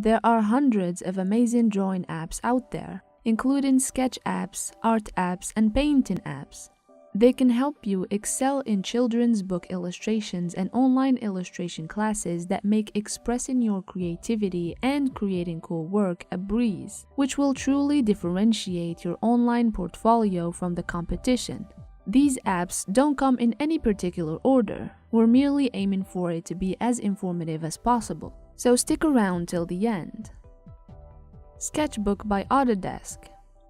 There are hundreds of amazing drawing apps out there, including sketch apps, art apps, and painting apps. They can help you excel in children's book illustrations and online illustration classes that make expressing your creativity and creating cool work a breeze, which will truly differentiate your online portfolio from the competition. These apps don't come in any particular order. We're merely aiming for it to be as informative as possible, so stick around till the end. Sketchbook by Autodesk.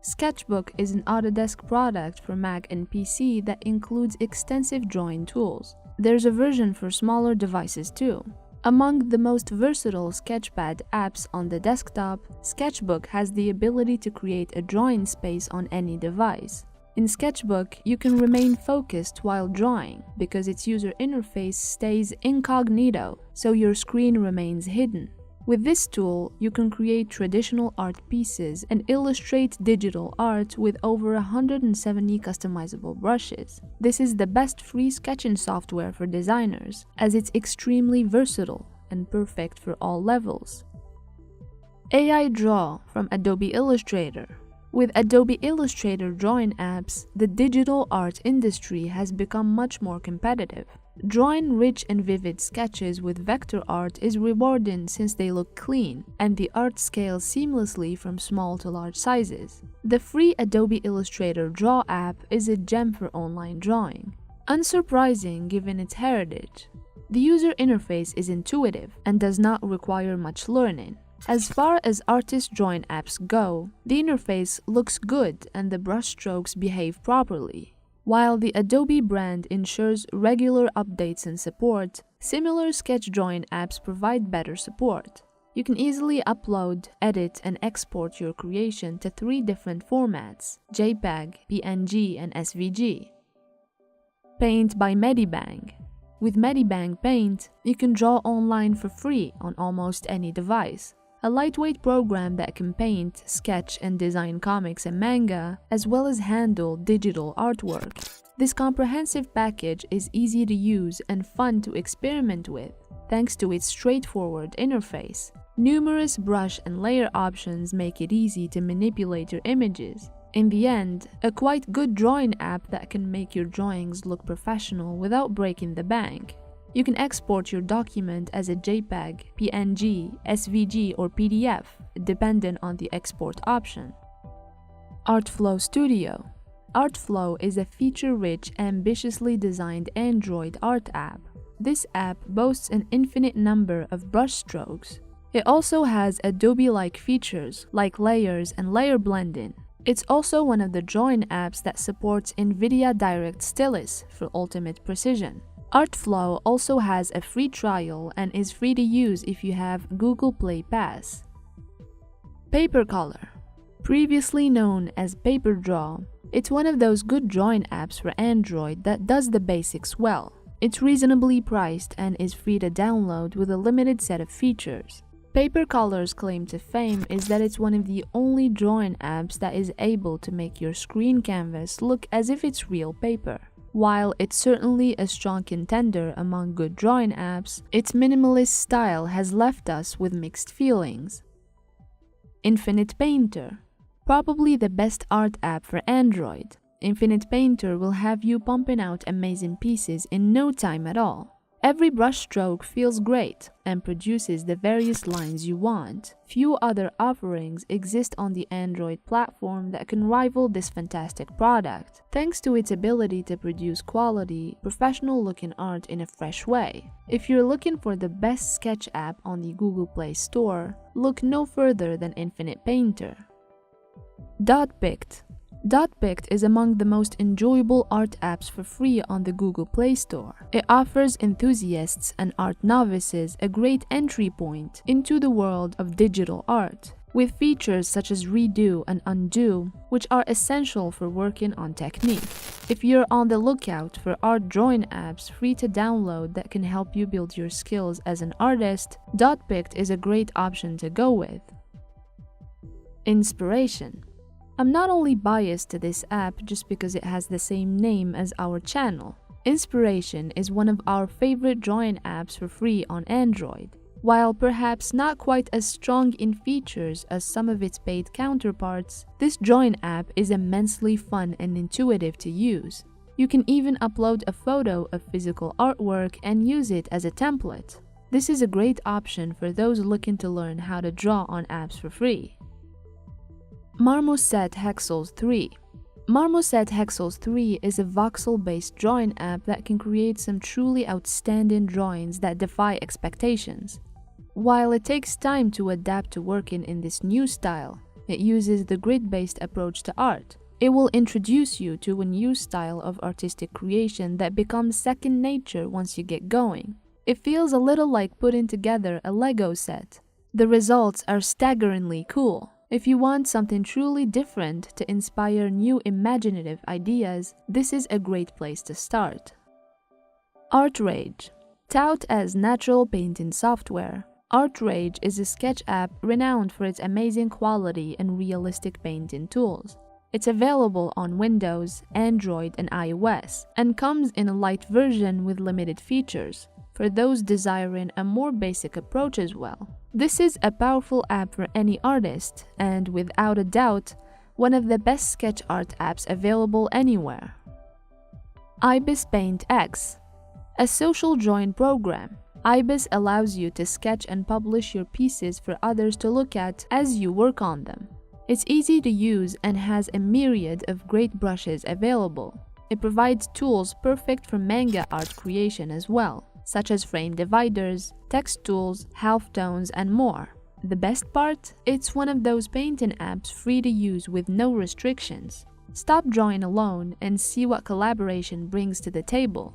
Sketchbook is an Autodesk product for Mac and PC that includes extensive drawing tools. There's a version for smaller devices too. Among the most versatile sketchpad apps on the desktop, Sketchbook has the ability to create a drawing space on any device. In Sketchbook, you can remain focused while drawing because its user interface stays incognito, so your screen remains hidden. With this tool, you can create traditional art pieces and illustrate digital art with over 170 customizable brushes. This is the best free sketching software for designers, as it's extremely versatile and perfect for all levels. AI Draw from Adobe Illustrator. With Adobe Illustrator drawing apps, the digital art industry has become much more competitive. Drawing rich and vivid sketches with vector art is rewarding since they look clean, and the art scales seamlessly from small to large sizes. The free Adobe Illustrator Draw app is a gem for online drawing. Unsurprising given its heritage, the user interface is intuitive and does not require much learning. As far as artist drawing apps go, the interface looks good and the brushstrokes behave properly. While the Adobe brand ensures regular updates and support, similar sketch drawing apps provide better support. You can easily upload, edit, and export your creation to 3 different formats: JPEG, PNG, and SVG. Paint by Medibang. With Medibang Paint, you can draw online for free on almost any device. A lightweight program that can paint, sketch, and design comics and manga, as well as handle digital artwork. This comprehensive package is easy to use and fun to experiment with, thanks to its straightforward interface. Numerous brush and layer options make it easy to manipulate your images. In the end, a quite good drawing app that can make your drawings look professional without breaking the bank. You can export your document as a JPEG, PNG, SVG, or PDF, depending on the export option. Artflow Studio. Artflow is a feature-rich, ambitiously designed Android art app. This app boasts an infinite number of brushstrokes. It also has Adobe-like features like layers and layer blending. It's also one of the drawing apps that supports NVIDIA Direct Stylus for ultimate precision. Artflow also has a free trial and is free to use if you have Google Play Pass. Papercolor. Previously known as PaperDraw, it's one of those good drawing apps for Android that does the basics well. It's reasonably priced and is free to download with a limited set of features. Papercolor's claim to fame is that it's one of the only drawing apps that is able to make your screen canvas look as if it's real paper. While it's certainly a strong contender among good drawing apps, its minimalist style has left us with mixed feelings. Infinite Painter. Probably the best art app for Android. Infinite Painter will have you pumping out amazing pieces in no time at all. Every brushstroke feels great and produces the various lines you want. Few other offerings exist on the Android platform that can rival this fantastic product, thanks to its ability to produce quality, professional-looking art in a fresh way. If you're looking for the best sketch app on the Google Play Store, look no further than Infinite Painter. Dotpicked. Dotpicked is among the most enjoyable art apps for free on the Google Play Store. It offers enthusiasts and art novices a great entry point into the world of digital art, with features such as redo and undo, which are essential for working on technique. If you're on the lookout for art drawing apps free to download that can help you build your skills as an artist, Dotpicked is a great option to go with. Inspiration. I'm not only biased to this app just because it has the same name as our channel. Inspiration is one of our favorite drawing apps for free on Android. While perhaps not quite as strong in features as some of its paid counterparts, this drawing app is immensely fun and intuitive to use. You can even upload a photo of physical artwork and use it as a template. This is a great option for those looking to learn how to draw on apps for free. Marmoset Hexels 3. Marmoset Hexels 3 is a voxel-based drawing app that can create some truly outstanding drawings that defy expectations. While it takes time to adapt to working in this new style, it uses the grid-based approach to art. It will introduce you to a new style of artistic creation that becomes second nature once you get going. It feels a little like putting together a Lego set. The results are staggeringly cool. If you want something truly different to inspire new imaginative ideas, this is a great place to start. ArtRage. Tout as natural painting software, ArtRage is a sketch app renowned for its amazing quality and realistic painting tools. It's available on Windows, Android, and iOS, and comes in a light version with limited features, for those desiring a more basic approach as well. This is a powerful app for any artist, and without a doubt, one of the best sketch art apps available anywhere. Ibis Paint X. A social drawing program, Ibis allows you to sketch and publish your pieces for others to look at as you work on them. It's easy to use and has a myriad of great brushes available. It provides tools perfect for manga art creation as well, such as frame dividers, text tools, halftones, and more. The best part? It's one of those painting apps free to use with no restrictions. Stop drawing alone and see what collaboration brings to the table.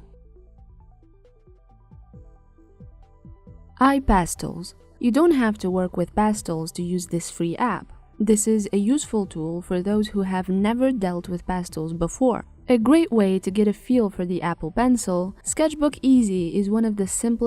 iPastels. You don't have to work with pastels to use this free app. This is a useful tool for those who have never dealt with pastels before. A great way to get a feel for the Apple Pencil, Sketchbook Easy is one of the simplest